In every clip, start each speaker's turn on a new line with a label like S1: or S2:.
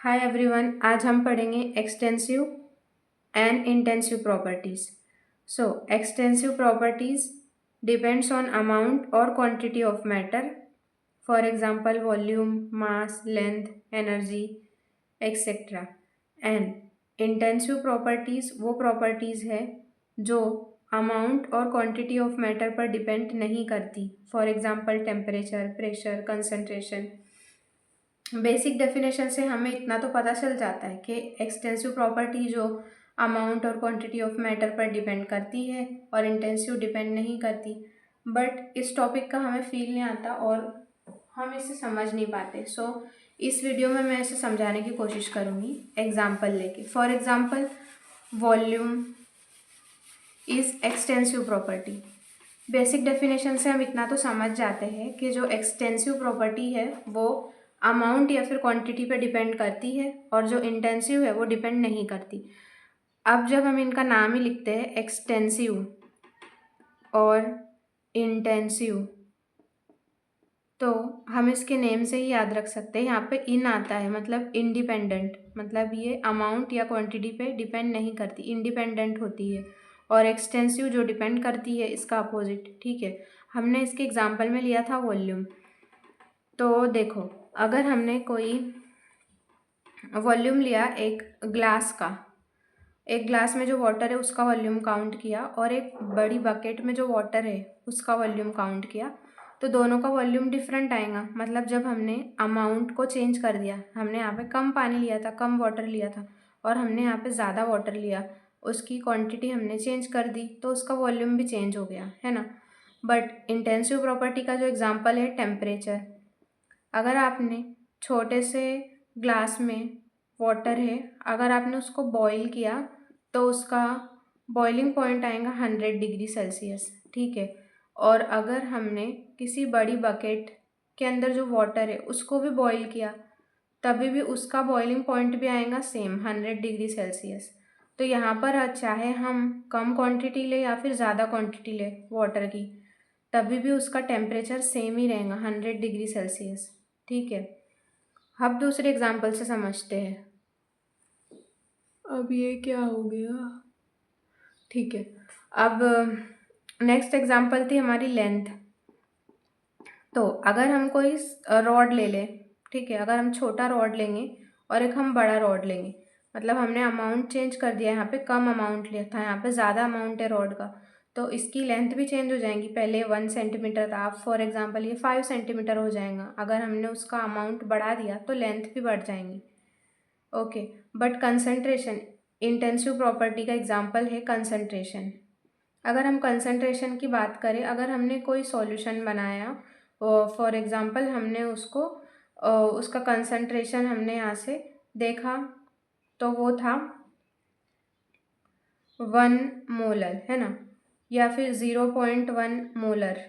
S1: Hi everyone, आज हम पढ़ेंगे extensive and intensive properties. So extensive properties depends on amount और quantity of matter, for example volume, mass, length, energy etcetera. And intensive properties वो properties है जो amount और quantity of matter पर depend नहीं करती, for example temperature, pressure, concentration. Basic definition से हमें इतना तो पता चल जाता है कि एक्सटेंसिव प्रॉपर्टी जो अमाउंट और क्वांटिटी ऑफ मैटर पर डिपेंड करती है और इंटेंसिव डिपेंड नहीं करती। बट इस टॉपिक का हमें फील नहीं आता और हम इसे समझ नहीं पाते। सो इस वीडियो में मैं इसे समझाने की कोशिश करूँगी एग्जाम्पल लेके। For example, volume is extensive property. Basic definition से हम इतना तो समझ जाते हैं कि जो एक्सटेंसिव प्रॉपर्टी है वो अमाउंट या फिर क्वांटिटी पे डिपेंड करती है और जो इंटेंसिव है वो डिपेंड नहीं करती। अब जब हम इनका नाम ही लिखते हैं एक्सटेंसिव और इंटेंसिव, तो हम इसके नेम से ही याद रख सकते हैं। यहाँ पे इन आता है, मतलब इंडिपेंडेंट, मतलब ये अमाउंट या क्वांटिटी पे डिपेंड नहीं करती, इंडिपेंडेंट होती है। और एक्सटेंसिव जो डिपेंड करती है, इसका अपोजिट। ठीक है, हमने इसके एग्जाम्पल में लिया था वॉल्यूम। तो देखो, अगर हमने कोई वॉल्यूम लिया एक ग्लास का, एक ग्लास में जो वाटर है उसका वॉल्यूम काउंट किया, और एक बड़ी बकेट में जो वाटर है उसका वॉल्यूम काउंट किया, तो दोनों का वॉल्यूम डिफरेंट आएगा। मतलब जब हमने अमाउंट को चेंज कर दिया, हमने यहाँ पे कम पानी लिया था, कम वाटर लिया था, और हमने यहाँ पे ज़्यादा वाटर लिया, उसकी क्वांटिटी हमने चेंज कर दी, तो उसका वॉल्यूम भी चेंज हो गया, है ना। बट इंटेंसिव प्रॉपर्टी का जो एग्जाम्पल है टेम्परेचर, अगर आपने छोटे से ग्लास में वाटर है, अगर आपने उसको बॉईल किया तो उसका बॉइलिंग पॉइंट आएगा 100 डिग्री सेल्सियस। ठीक है, और अगर हमने किसी बड़ी बकेट के अंदर जो वाटर है उसको भी बॉईल किया, तभी भी उसका बॉइलिंग पॉइंट भी आएगा सेम 100 डिग्री सेल्सियस। तो यहाँ पर चाहे हम कम क्वांटिटी ले या फिर ज़्यादा क्वांटिटी ले वाटर की, तभी भी उसका टेम्परेचर सेम ही रहेगा 100 डिग्री सेल्सियस। ठीक है, अब दूसरे एग्जाम्पल से समझते हैं। अब ये क्या हो गया? ठीक है, अब नेक्स्ट एग्जाम्पल थी हमारी लेंथ। तो अगर हम कोई रॉड ले लें, ठीक है, अगर हम छोटा रॉड लेंगे और एक हम बड़ा रॉड लेंगे, मतलब हमने अमाउंट चेंज कर दिया, यहाँ पे कम अमाउंट लिया था, यहाँ पे ज़्यादा अमाउंट है रॉड का, तो इसकी लेंथ भी चेंज हो जाएंगी। पहले 1 सेंटीमीटर था, फॉर एग्जांपल ये 5 सेंटीमीटर हो जाएगा। अगर हमने उसका अमाउंट बढ़ा दिया तो लेंथ भी बढ़ जाएंगी। Okay, but concentration, intensive property का एग्जांपल है कंसंट्रेशन। अगर हम कंसंट्रेशन की बात करें, अगर हमने कोई सॉल्यूशन बनाया, फॉर एग्जांपल हमने उसको उसका कंसंट्रेशन हमने यहाँ से देखा, तो वो था 1 मोलर, है ना, या फिर 0.1 मोलर।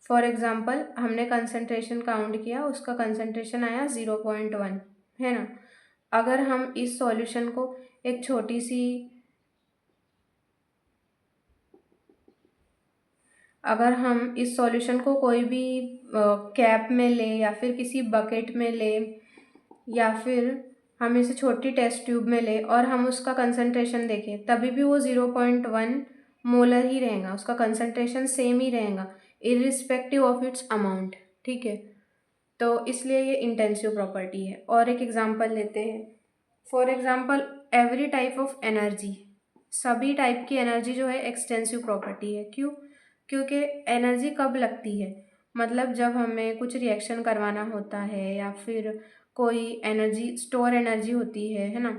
S1: फॉर एग्जांपल हमने कंसंट्रेशन काउंट किया, उसका कंसंट्रेशन आया 0.1, है ना। अगर हम इस सॉल्यूशन को एक छोटी सी, अगर हम इस सॉल्यूशन को कोई भी कैप में ले या फिर किसी बकेट में ले, या फिर हम इसे छोटी टेस्ट ट्यूब में ले और हम उसका कंसंट्रेशन देखें, तभी भी वो 0.1 मोलर ही रहेगा, उसका कंसंट्रेशन सेम ही रहेगा इरिस्पेक्टिव ऑफ इट्स अमाउंट। ठीक है, तो इसलिए ये इंटेंसिव प्रॉपर्टी है। और एक एग्जांपल लेते हैं। For example, every type of energy, सभी टाइप की एनर्जी जो है एक्सटेंसिव प्रॉपर्टी है। क्यों? क्योंकि एनर्जी कब लगती है, मतलब जब हमें कुछ रिएक्शन करवाना होता है या फिर कोई एनर्जी, स्टोर एनर्जी होती है ना।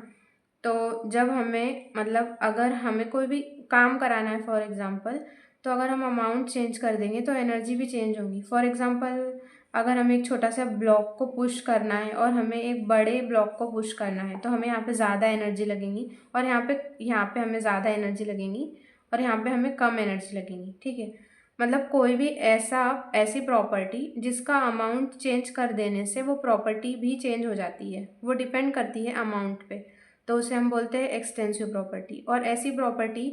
S1: तो जब हमें, मतलब अगर हमें कोई भी काम कराना है फॉर एग्जांपल, तो अगर हम अमाउंट चेंज कर देंगे तो एनर्जी भी चेंज होगी। फॉर एग्जांपल, अगर हमें एक छोटा सा ब्लॉक को पुश करना है और हमें एक बड़े ब्लॉक को पुश करना है, तो हमें यहाँ पे ज़्यादा एनर्जी लगेंगी, और यहाँ पे हमें ज़्यादा एनर्जी लगेंगी, और यहाँ पे हमें कम एनर्जी लगेंगी। ठीक है, मतलब कोई भी ऐसी प्रॉपर्टी जिसका अमाउंट चेंज कर देने से वो प्रॉपर्टी भी चेंज हो जाती है, वो डिपेंड करती है अमाउंट पे, तो उसे हम बोलते हैं एक्सटेंसिव प्रॉपर्टी। और ऐसी प्रॉपर्टी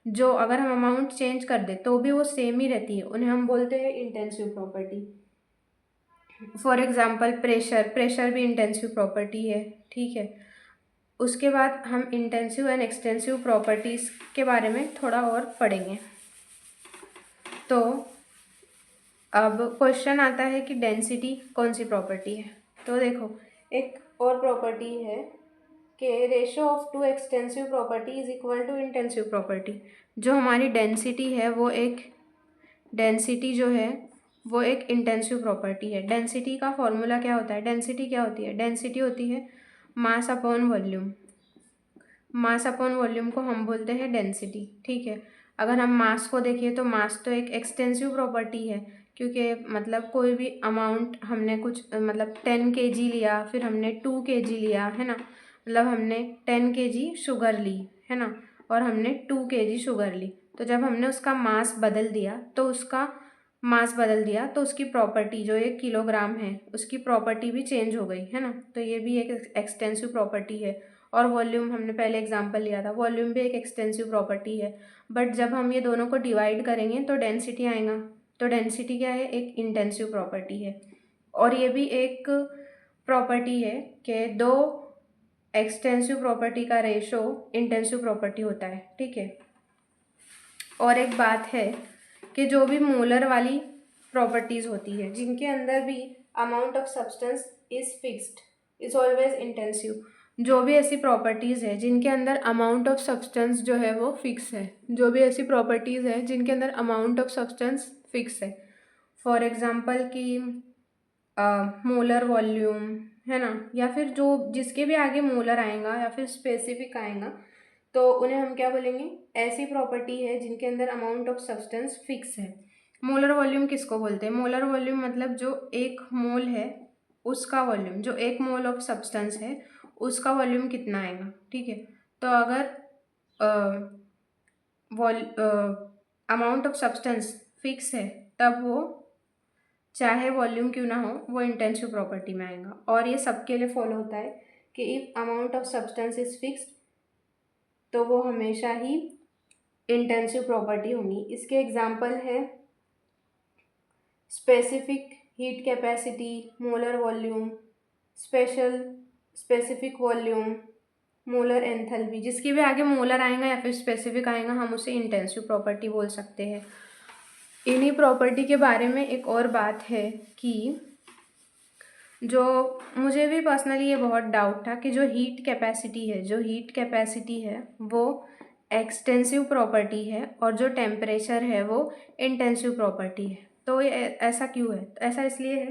S1: जो अगर हम अमाउंट चेंज कर दे तो भी वो सेम ही रहती है, उन्हें हम बोलते हैं intensive property. For example pressure, pressure भी इंटेंसिव प्रॉपर्टी है, ठीक है। उसके बाद हम इंटेंसिव एंड एक्सटेंसिव प्रॉपर्टीज़ के बारे में थोड़ा और पढ़ेंगे। तो अब क्वेश्चन आता है कि डेंसिटी कौन सी प्रॉपर्टी है। तो देखो, एक और प्रॉपर्टी है कि ratio of two extensive property is equal to intensive property. जो हमारी डेंसिटी है वो एक डेंसिटी जो है वो एक इंटेंसिव प्रॉपर्टी है। डेंसिटी का फॉर्मूला क्या होता है? डेंसिटी क्या होती है? डेंसिटी होती है mass upon volume. Mass upon volume को हम बोलते हैं डेंसिटी, ठीक है। अगर हम मास को देखिए तो मास तो एक एक्सटेंसिव प्रॉपर्टी है, क्योंकि मतलब कोई भी अमाउंट हमने कुछ मतलब 10 kg लिया, फिर हमने 2 kg लिया, है ना। मतलब हमने 10 kg शुगर ली, है ना, और हमने 2 kg शुगर ली। तो जब हमने उसका मास बदल दिया तो उसकी प्रॉपर्टी जो 1 किलोग्राम है उसकी प्रॉपर्टी भी चेंज हो गई, है ना। तो ये भी एक एक्सटेंसिव प्रॉपर्टी है। और वॉल्यूम हमने पहले एग्जांपल लिया था, वॉल्यूम भी एक एक्सटेंसिव प्रॉपर्टी है। बट जब हम ये दोनों को डिवाइड करेंगे तो डेंसिटी आएगा। तो डेंसिटी क्या है? एक इंटेंसिव प्रॉपर्टी है। और ये भी एक प्रॉपर्टी है कि दो एक्सटेंसिव प्रॉपर्टी का रेशो इंटेंसिव प्रॉपर्टी होता है, ठीक है। और एक बात है कि जो भी मोलर वाली प्रॉपर्टीज़ होती है जिनके अंदर भी amount of substance is fixed is always intensive. जो भी ऐसी प्रॉपर्टीज़ है जिनके अंदर अमाउंट ऑफ सब्सटेंस जो है वो फिक्स है, जो भी ऐसी प्रॉपर्टीज़ है जिनके अंदर अमाउंट ऑफ सब्सटेंस फिक्स है, फॉर एग्जांपल कि मोलर वॉल्यूम, है ना, या फिर जो जिसके भी आगे मोलर आएगा या फिर स्पेसिफिक आएगा तो उन्हें हम क्या बोलेंगे? ऐसी प्रॉपर्टी है जिनके अंदर अमाउंट ऑफ सब्सटेंस फिक्स है। मोलर वॉल्यूम किसको बोलते हैं? मोलर वॉल्यूम मतलब जो एक मोल है उसका वॉल्यूम, जो एक मोल ऑफ सब्सटेंस है उसका वॉल्यूम कितना आएगा, ठीक है। तो अगर अमाउंट ऑफ सब्सटेंस फिक्स है तब वो चाहे वॉल्यूम क्यों ना हो वो इंटेंसिव प्रॉपर्टी में आएगा। और ये सबके लिए फॉलो होता है कि if amount of substance is fixed तो वो हमेशा ही इंटेंसिव प्रॉपर्टी होगी। इसके एग्जांपल है specific heat capacity, molar volume, specific volume, molar enthalpy. जिसके भी आगे मोलर आएगा या फिर स्पेसिफिक आएगा हम उसे इंटेंसिव प्रॉपर्टी बोल सकते हैं। इन्हीं प्रॉपर्टी के बारे में एक और बात है कि जो मुझे भी पर्सनली ये बहुत डाउट था कि जो हीट कैपेसिटी है वो एक्सटेंसिव प्रॉपर्टी है और जो टेम्परेचर है वो इंटेंसिव प्रॉपर्टी है। तो ये ऐसा क्यों है? तो ऐसा इसलिए है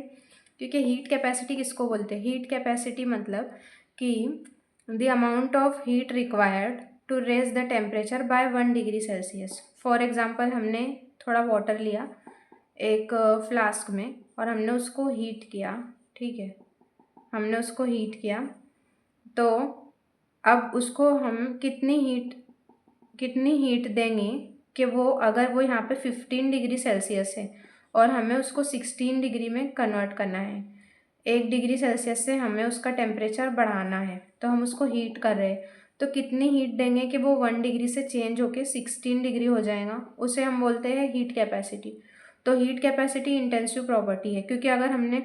S1: क्योंकि हीट कैपेसिटी किसको बोलते हैं? हीट कैपेसिटी मतलब कि the amount of heat required to raise the temperature by 1 degree Celsius. For example हमने थोड़ा वाटर लिया एक फ्लास्क में और हमने उसको हीट किया, ठीक है, हमने उसको हीट किया। तो अब उसको हम कितनी हीट देंगे कि वो अगर वो यहाँ पे 15 डिग्री सेल्सियस है और हमें उसको 16 डिग्री में कन्वर्ट करना है, 1 डिग्री सेल्सियस से हमें उसका टेम्परेचर बढ़ाना है, तो हम उसको हीट कर रहे हैं। तो कितनी हीट देंगे कि वो 1 डिग्री से चेंज होके 16 डिग्री हो जाएगा, उसे हम बोलते हैं हीट कैपेसिटी। तो हीट कैपेसिटी इंटेंसिव प्रॉपर्टी है, क्योंकि अगर हमने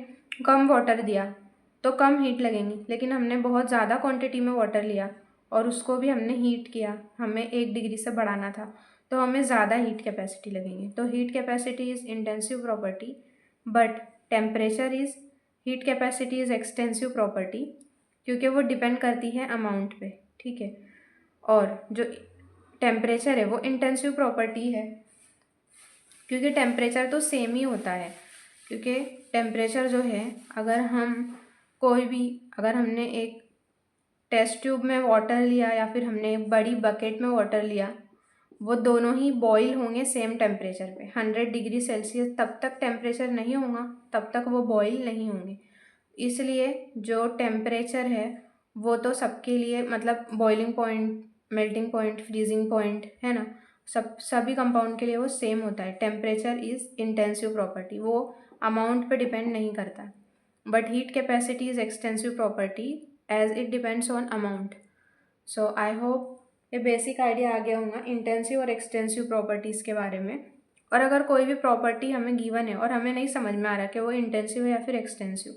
S1: कम वाटर दिया तो कम हीट लगेंगी, लेकिन हमने बहुत ज़्यादा क्वांटिटी में वाटर लिया और उसको भी हमने हीट किया, हमें 1 डिग्री से बढ़ाना था, तो हमें ज़्यादा हीट कैपेसिटी लगेंगी। तो heat capacity is intensive property but temperature is heat capacity is extensive property, क्योंकि वो डिपेंड करती है अमाउंट पे, ठीक है। और जो टेम्परेचर है वो इंटेंसिव प्रॉपर्टी है क्योंकि टेम्परेचर तो सेम ही होता है। क्योंकि टेम्परेचर जो है अगर हमने एक टेस्ट ट्यूब में वाटर लिया या फिर हमने एक बड़ी बकेट में वाटर लिया, वो दोनों ही बॉईल होंगे सेम टेम्परेचर पे। 100 डिग्री सेल्सियस तब तक टेम्परेचर नहीं होगा, तब तक वो बॉईल नहीं होंगे। इसलिए जो टेम्परेचर है वो तो सबके लिए मतलब boiling point, melting point, freezing point, है ना, सभी कंपाउंड के लिए वो सेम होता है। टेम्परेचर इज़ इंटेंसिव प्रॉपर्टी, वो अमाउंट पे डिपेंड नहीं करता। But heat capacity is extensive property as it depends on amount. So I hope ये बेसिक आइडिया आ गया होगा इंटेंसिव और एक्सटेंसिव प्रॉपर्टीज़ के बारे में। और अगर कोई भी प्रॉपर्टी हमें गिवन है और हमें नहीं समझ में आ रहा कि वो इंटेंसिव है या फिर एक्सटेंसिव,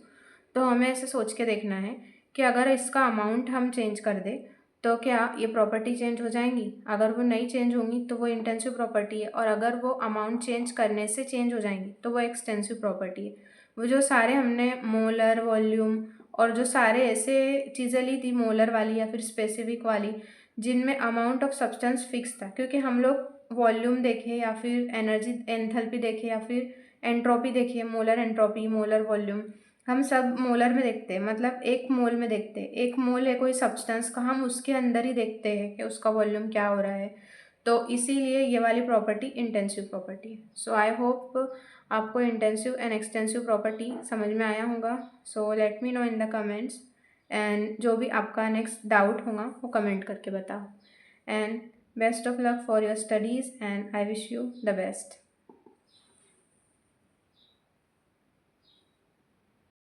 S1: तो हमें ऐसे सोच के देखना है कि अगर इसका अमाउंट हम चेंज कर दें तो क्या ये प्रॉपर्टी चेंज हो जाएंगी। अगर वो नहीं चेंज होंगी तो वो इंटेंसिव प्रॉपर्टी है, और अगर वो अमाउंट चेंज करने से चेंज हो जाएंगी तो वो एक्सटेंसिव प्रॉपर्टी है। वो जो सारे हमने मोलर, वॉल्यूम और जो सारे ऐसे चीज़ें ली थी, मोलर वाली या फिर स्पेसिफिक वाली, जिनमें अमाउंट ऑफ सब्सटेंस फिक्स था, क्योंकि हम लोग वॉल्यूम देखे या फिर एनर्जी एंथैल्पी देखे या फिर एंट्रोपी देखिए, मोलर एंट्रोपी, मोलर वॉल्यूम, हम सब मोलर में देखते हैं, मतलब एक मोल में देखते हैं। एक मोल है कोई सब्सटेंस का, हम उसके अंदर ही देखते हैं कि उसका वॉल्यूम क्या हो रहा है। तो इसीलिए ये वाली प्रॉपर्टी इंटेंसिव प्रॉपर्टी है। सो आई होप आपको इंटेंसिव एंड एक्सटेंसिव प्रॉपर्टी समझ में आया होगा। So let me know in the comments, and जो भी आपका नेक्स्ट डाउट होगा वो कमेंट करके बताओ। And best of luck for your studies and I wish you the best.